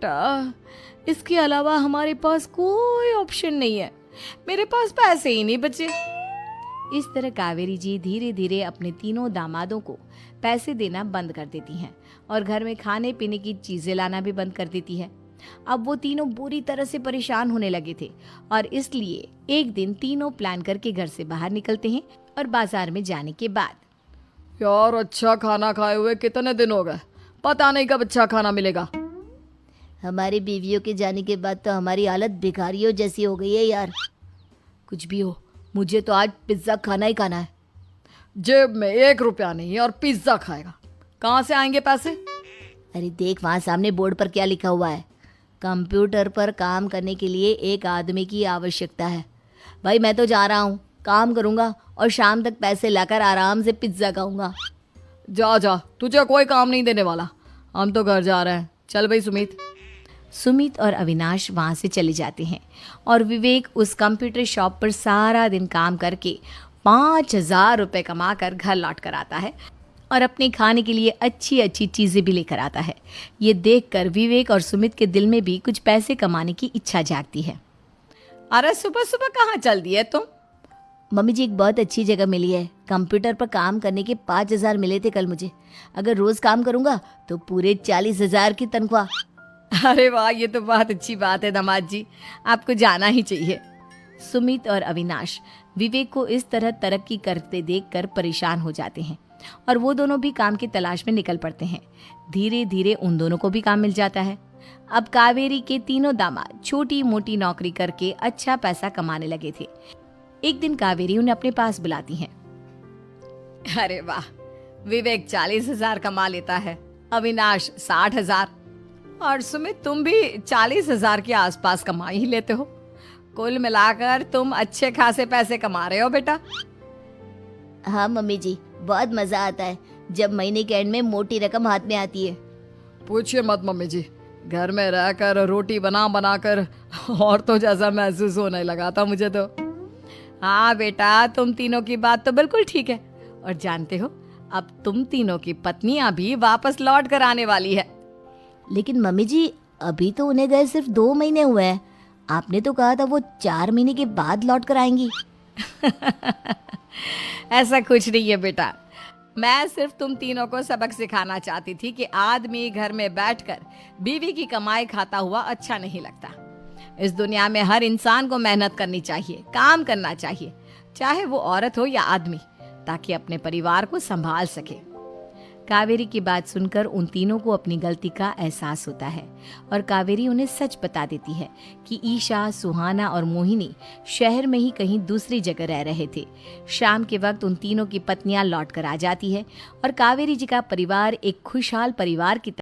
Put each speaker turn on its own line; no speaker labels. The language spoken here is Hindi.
बेटा, इसके अलावा हमारे पास कोई ऑप्शन नहीं है। मेरे पास पैसे ही नहीं बचे। इस तरह कावेरी जी धीरे धीरे अपने तीनों दामादों को पैसे देना बंद कर देती हैं और घर में खाने पीने की चीजें लाना भी बंद कर देती है। अब वो तीनों बुरी तरह से परेशान होने लगे थे और इसलिए एक दिन तीनों प्लान करके घर से बाहर निकलते हैं और बाजार में जाने के बाद
यार अच्छा खाना खाए हुए कितने दिन हो गए, पता नहीं कब अच्छा खाना मिलेगा।
हमारी बीवियों के जाने के बाद तो हमारी हालत भिखारियों जैसी हो गई है यार। कुछ भी हो, मुझे तो आज पिज्ज़ा खाना ही खाना है।
जेब में 1 रुपया नहीं और पिज्जा खाएगा, कहाँ से आएंगे पैसे?
अरे देख वहाँ सामने बोर्ड पर क्या लिखा हुआ है, कंप्यूटर पर काम करने के लिए एक आदमी की आवश्यकता है। भाई मैं तो जा रहा हूँ, काम करूँगा और शाम तक पैसे लाकर आराम से पिज्ज़ा खाऊंगा।
जा जा, तुझे कोई काम नहीं देने वाला, हम तो घर जा रहे हैं। चल भाई सुमित।
सुमित और अविनाश वहाँ से चले जाते हैं और विवेक उस कंप्यूटर शॉप पर सारा दिन काम करके 5,000 रुपये कमा कर घर लौट कर आता है और अपने खाने के लिए अच्छी अच्छी चीज़ें भी लेकर आता है। ये देखकर विवेक और सुमित के दिल में भी कुछ पैसे कमाने की इच्छा जागती है।
अरे सुबह सुबह कहाँ चल दिए तुम?
मम्मी जी एक बहुत अच्छी जगह मिली है, कंप्यूटर पर काम करने के 5,000 मिले थे कल मुझे। अगर रोज़ काम करूँगा तो पूरे 40,000 की तनख्वाह।
अरे वाह, ये तो बहुत अच्छी बात है दामाद जी, आपको जाना ही चाहिए।
सुमित और अविनाश विवेक को इस तरह तरक्की करते देखकर परेशान हो जाते हैं और वो दोनों भी काम की तलाश में निकल पड़ते हैं। धीरे धीरे उन दोनों को भी काम मिल जाता है। अब कावेरी के तीनों दामाद छोटी मोटी नौकरी करके अच्छा पैसा कमाने लगे थे। एक दिन कावेरी उन्हें अपने पास बुलाती हैं।
अरे वाह, विवेक 40,000 कमा लेता है, अविनाश 60,000 और सुमित तुम भी 40,000 के आसपास कमा ही लेते हो। कुल मिलाकर तुम अच्छे खासे पैसे कमा रहे हो बेटा।
हाँ मम्मी जी, बहुत मज़ा आता है जब महीने के एंड में मोटी रकम हाथ में आती है।
पूछिए मत मम्मी जी, घर में रहकर रोटी बना बना कर और तो जैसा महसूस होने लगा था मुझे तो।
हाँ बेटा, तुम तीनों की बात तो बिल्कुल ठीक है और जानते हो अब तुम तीनों की पत्नियां भी वापस लौट कर आने वाली है।
लेकिन मम्मी जी अभी तो उन्हें गए सिर्फ 2 महीने हुए हैं, आपने तो कहा था वो 4 महीने के बाद लौट कर आएंगी।
ऐसा कुछ नहीं है बेटा, मैं सिर्फ तुम तीनों को सबक सिखाना चाहती थी कि आदमी घर में बैठकर बीवी की कमाई खाता हुआ अच्छा नहीं लगता। इस दुनिया में हर इंसान को मेहनत करनी चाहिए, काम करना चाहिए, चाहे वो औरत हो या आदमी, ताकि अपने परिवार को संभाल सके। कावेरी की बात सुनकर उन तीनों को अपनी गलती का एहसास होता है और कावेरी उन्हें सच बता देती है कि ईशा, सुहाना और मोहिनी शहर में ही कहीं दूसरी जगह रह रहे थे। शाम के वक्त उन तीनों की पत्नियां लौट कर आ जाती है और कावेरी जी का परिवार एक खुशहाल परिवार की